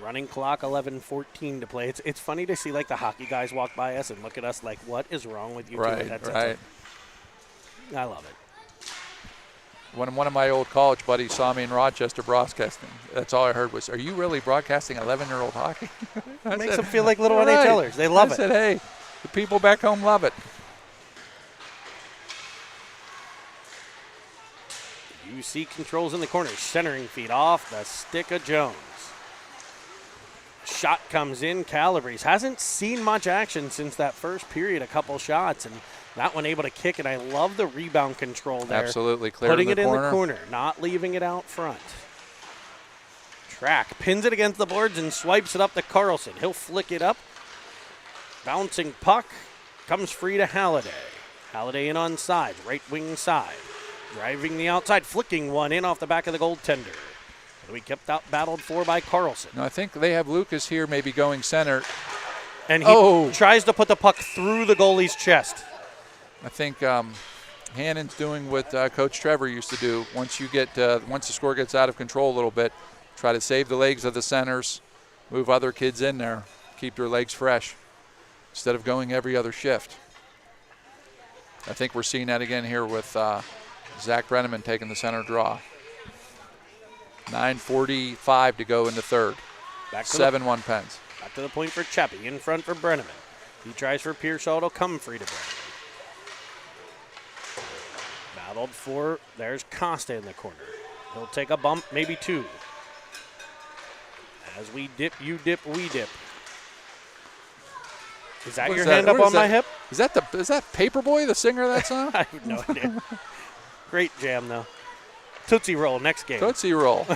Running clock, 11:14 to play. It's funny to see like the hockey guys walk by us and look at us like, what is wrong with you? Right. I love it. When one of my old college buddies saw me in Rochester broadcasting, that's all I heard was, "Are you really broadcasting 11-year-old hockey?" It makes them feel like little NHLers. They love it. I said, hey, the people back home love it. UC controls in the corner, centering feed off the stick of Jones. Shot comes in. Calabrese hasn't seen much action since that first period, a couple shots, and that one able to kick, and I love the rebound control there. Absolutely, clear putting in the it corner. in the corner, not leaving it out front. Track pins it against the boards and swipes it up to Carlson. He'll flick it up. Bouncing puck comes free to Halliday. Halliday in on sides, right wing side. Driving the outside, flicking one in off the back of the goaltender. We kept out battled for by Carlson. No, I think they have Lucas here maybe going center. And he tries to put the puck through the goalie's chest. I think Hannon's doing what Coach Trevor used to do. Once the score gets out of control a little bit, try to save the legs of the centers, move other kids in there, keep their legs fresh instead of going every other shift. I think we're seeing that again here with Zach Brenneman taking the center draw. 9:45 to go in the third. 7-1 Pens. Back to the point for Chappie, in front for Brenneman. He tries for Pearsall, it'll come free to Brenneman. Battled for, there's Costa in the corner. He'll take a bump, maybe two. As we dip, you dip, we dip. Is that your hand up on my hip? Is that Paperboy, the singer of that song? I have no idea. Great jam, though. Tootsie Roll, next game. Tootsie Roll.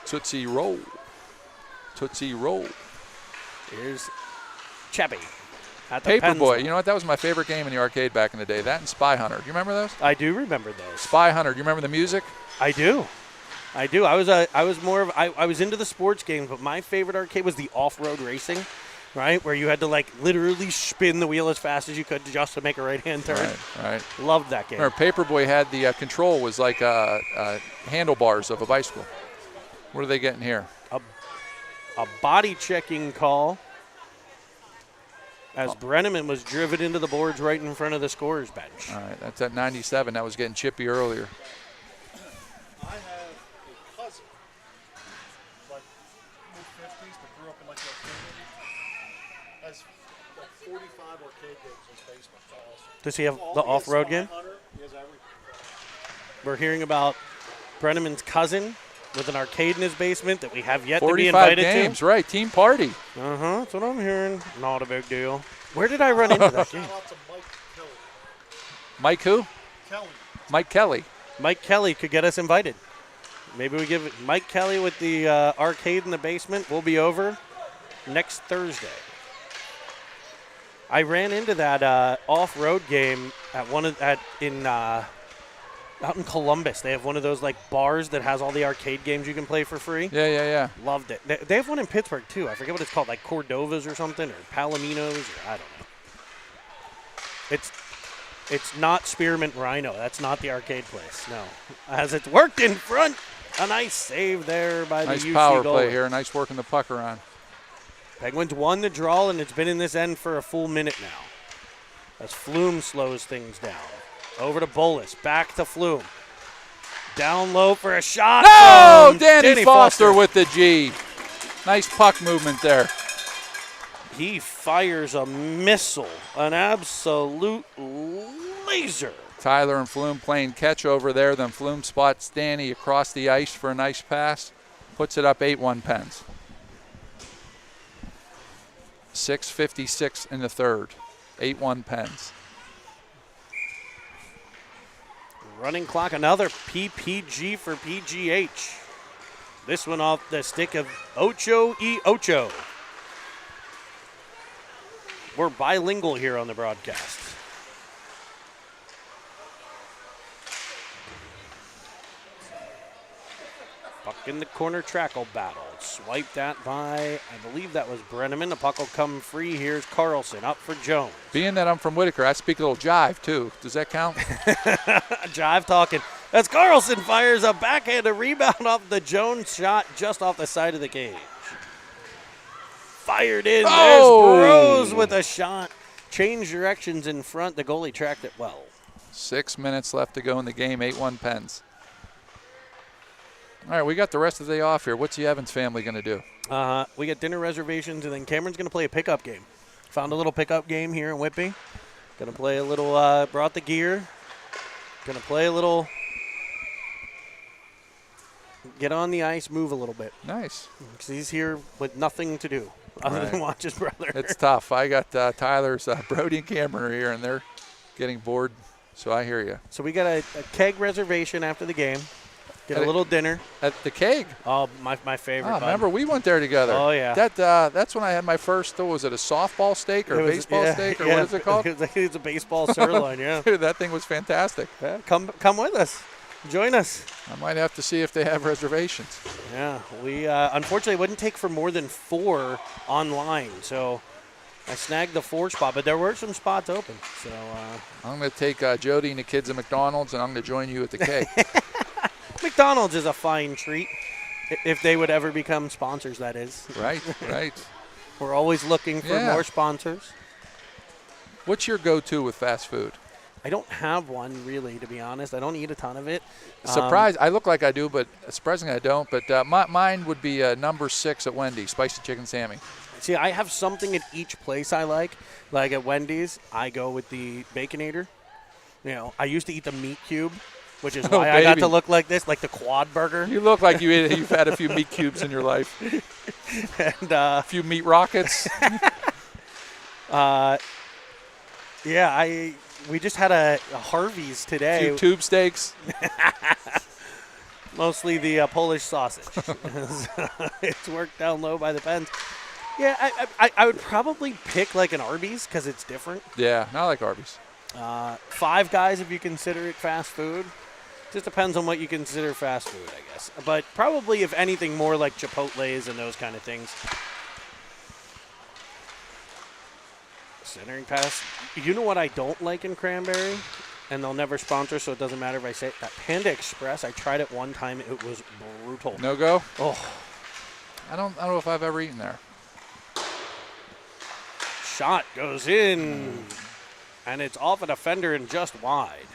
Tootsie Roll. Tootsie Roll. Here's Chappie. Paperboy. You know what? That was my favorite game in the arcade back in the day. That and Spy Hunter. Do you remember those? I do remember those. Spy Hunter. Do you remember the music? I do. I was into the sports games, but my favorite arcade was the off-road racing, right? Where you had to literally spin the wheel as fast as you could just to make a right-hand turn. Right. Loved that game. Remember, Paperboy had the control was like handlebars of a bicycle. What are they getting here? A body checking call as Brenneman was driven into the boards right in front of the scorer's bench. All right, that's at 97. That was getting chippy earlier. I have a cousin, like mid-50s, but grew up in like the arcade. Has like 45 arcade games in his basement. It's awesome. Does he have the off-road game? He has everything. We're hearing about Brenneman's cousin with an arcade in his basement that we have yet to be invited 45 games, to. right. Team party. That's what I'm hearing. Not a big deal. Where did I run into that game? Mike who? Kelly. Mike Kelly. Mike Kelly could get us invited. Maybe we give Mike Kelly with the arcade in the basement. We'll be over next Thursday. I ran into that off-road game out in Columbus. They have one of those bars that has all the arcade games you can play for free. Yeah. Loved it. They have one in Pittsburgh too. I forget what it's called, like Cordova's or something, or Palominos, or I don't know. It's not Spearmint Rhino. That's not the arcade place. No. As it's worked in front. A nice save there by the UC Nice power goalie. play here. Nice working the puck around. Penguins won the draw, and it's been in this end for a full minute now. As Flume slows things down. Over to Bolus. Back to Flume. Down low for a shot. No! Danny Foster with the G. Nice puck movement there. He fires a missile. An absolute laser. Tyler and Flume playing catch over there. Then Flume spots Danny across the ice for a nice pass. Puts it up 8-1 Pens. 6:56 in the third. 8-1 Pens. Running clock, another PPG for PGH. This one off the stick of Ocho y Ocho. We're bilingual here on the broadcast. Puck in the corner, trackle battle. Swiped at by, I believe that was Brenneman. The puck will come free. Here's Carlson up for Jones. Being that I'm from Whitaker, I speak a little jive too. Does that count? Jive talking. As Carlson fires a backhanded rebound off the Jones shot just off the side of the cage. Fired in. Oh! There's Bros with a shot. Change directions in front. The goalie tracked it well. 6 minutes left to go in the game. 8-1 Pens. All right, we got the rest of the day off here. What's the Evans family going to do? We got dinner reservations, and then Cameron's going to play a pickup game. Found a little pickup game here in Whitby. Going to play a little, brought the gear. Going to play a little, get on the ice, move a little bit. Nice. Because he's here with nothing to do other than watch his brother. It's tough. I got Tyler's Brody and Cameron are here, and they're getting bored, so I hear you. So we got a keg reservation after the game. Get a little dinner. At the keg? Oh, my favorite. Oh, remember, we went there together. Oh, yeah. That's when I had my first, was it a softball steak or a baseball steak, or what is it called? It's a baseball sirloin, yeah. Dude, that thing was fantastic. Yeah, come with us. Join us. I might have to see if they have reservations. Yeah, we unfortunately wouldn't take for more than 4 online, so I snagged the 4 spot, but there were some spots open. So I'm going to take Jody and the kids at McDonald's, and I'm going to join you at the K. McDonald's is a fine treat, if they would ever become sponsors, that is. Right. We're always looking for more sponsors. What's your go-to with fast food? I don't have one, really, to be honest. I don't eat a ton of it. I look like I do, but surprisingly I don't. But mine would be number 6 at Wendy's, spicy chicken Sammy. See, I have something at each place I like. Like at Wendy's, I go with the Baconator. You know, I used to eat the meat cube, which is why I got to look like this, like the quad burger. You look like you've had a few meat cubes in your life. And a few meat rockets. We just had a Harvey's today. A few tube steaks. Mostly the Polish sausage. It's worked down low by the pens. Yeah, I would probably pick like an Arby's because it's different. Yeah, I like Arby's. 5 Guys if you consider it fast food. Just depends on what you consider fast food, I guess. But probably, if anything, more like Chipotle's and those kind of things. Centering pass. You know what I don't like in Cranberry? And they'll never sponsor, so it doesn't matter if I say it. That Panda Express, I tried it one time. It was brutal. No go? Oh. I don't know if I've ever eaten there. Shot goes in. And it's off a defender and just wide.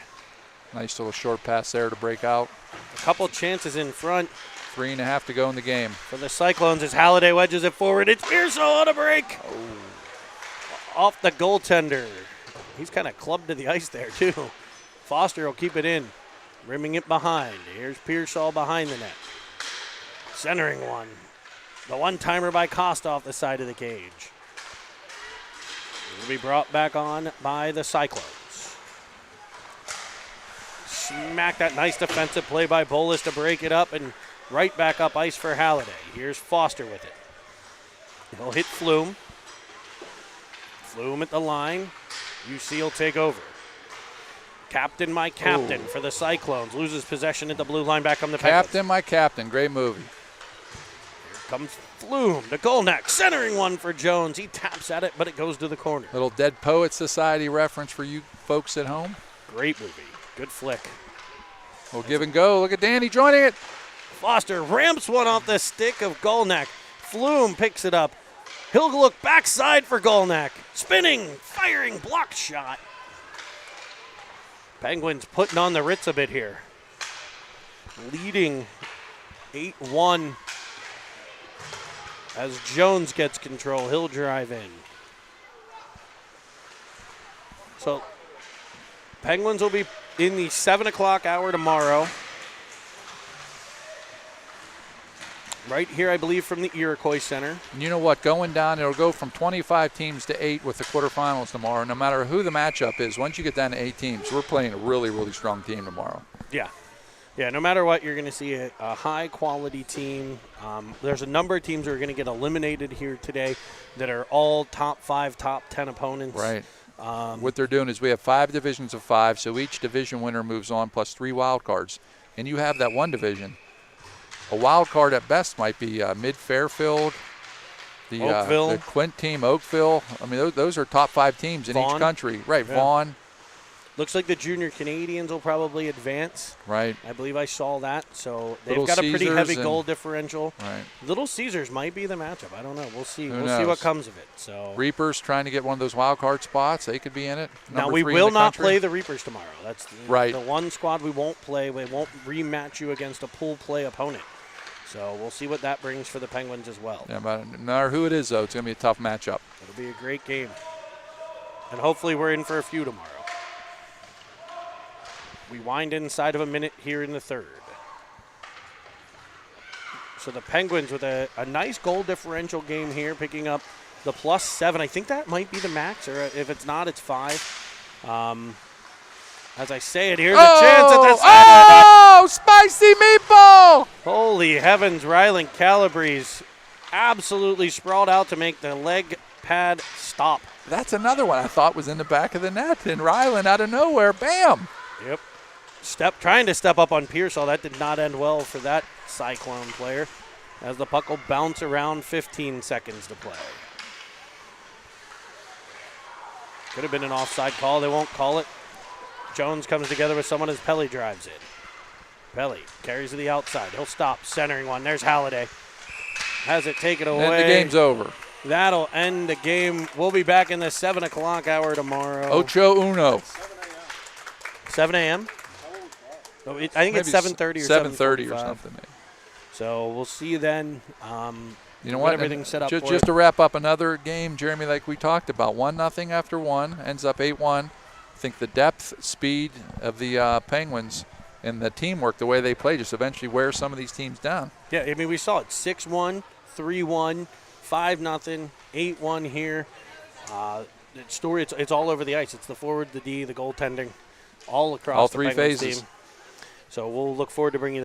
Nice little short pass there to break out. A couple chances in front. 3.5 to go in the game. For the Cyclones as Halliday wedges it forward. It's Pearsall on a break. Oh. Off the goaltender. He's kind of clubbed to the ice there, too. Foster will keep it in. Rimming it behind. Here's Pearsall behind the net. Centering one. The one-timer by Costa off the side of the cage. Will be brought back on by the Cyclones. Smack that nice defensive play by Bolus to break it up and right back up ice for Halliday. Here's Foster with it. He'll hit Flume. Flume at the line. UC will take over. Captain, my captain for the Cyclones. Loses possession at the blue line, back on the Penguins. Captain, my captain. Great movie. Here comes Flume to Golnack. Centering one for Jones. He taps at it, but it goes to the corner. Little Dead Poet Society reference for you folks at home. Great movie. Good flick. We'll give and go. Look at Danny joining it. Foster ramps one off the stick of Golnack. Flume picks it up. He'll look backside for Golnack. Spinning, firing, blocked shot. Penguins putting on the Ritz a bit here. Leading 8-1 as Jones gets control. He'll drive in. So Penguins will be in the 7 o'clock hour tomorrow. Right here, I believe, from the Iroquois Center. And you know what? Going down, it'll go from 25 teams to 8 with the quarterfinals tomorrow. No matter who the matchup is, once you get down to 8 teams, we're playing a really, really strong team tomorrow. Yeah. Yeah, no matter what, you're going to see a high-quality team. There's a number of teams that are going to get eliminated here today that are all top 5, top 10 opponents. Right. What they're doing is we have 5 divisions of 5, so each division winner moves on plus 3 wild cards. And you have that one division. A wild card at best might be Mid-Fairfield, the Quint team, Oakville. I mean, those are top 5 teams in each country. Right, yeah. Vaughan. Looks like the Junior Canadians will probably advance. Right. I believe I saw that. So they've Little got a pretty Caesars heavy goal differential. Right. Little Caesars might be the matchup. I don't know. We'll see. Who We'll knows? see what comes of it. So Reapers trying to get one of those wild card spots. They could be in it. Now, we will not play the Reapers tomorrow. That's right. The one squad we won't play. We won't rematch you against a pool play opponent. So we'll see what that brings for the Penguins as well. Yeah, but no matter who it is, though, it's going to be a tough matchup. It'll be a great game. And hopefully we're in for a few tomorrow. We wind inside of a minute here in the third. So the Penguins with a nice goal differential game here, picking up the +7. I think that might be the max, or if it's not, it's 5. As I say it, here's a chance at the side. Oh, spicy meatball! Holy heavens, Rylan Calabrese absolutely sprawled out to make the leg pad stop. That's another one I thought was in the back of the net, and Rylan out of nowhere, bam! Yep. trying to step up on Pearsall. That did not end well for that Cyclone player, as the puck will bounce around. 15 seconds to play. Could have been an offside call. They won't call it. Jones comes together with someone as Pelly drives in. Pelly carries to the outside. He'll stop, centering one. There's Halliday. Has it taken away. And the game's over. That'll end the game. We'll be back in the 7 o'clock hour tomorrow. Ocho uno. 7 a.m.? No, I think it's 7:30 or 7:30 or 7:45. something. Maybe. So we'll see you then. You know what? Everything's set up for just it. to wrap up another game, Jeremy, like we talked about, 1-0 after one, ends up 8-1. I think the depth, speed of the Penguins and the teamwork, the way they play, just eventually wears some of these teams down. Yeah, I mean, we saw it 6-1, 3-1, 5-0, 8-1 here. It's all over the ice. It's the forward, the D, the goaltending, all across All the three Penguins phases. team. So we'll look forward to bringing you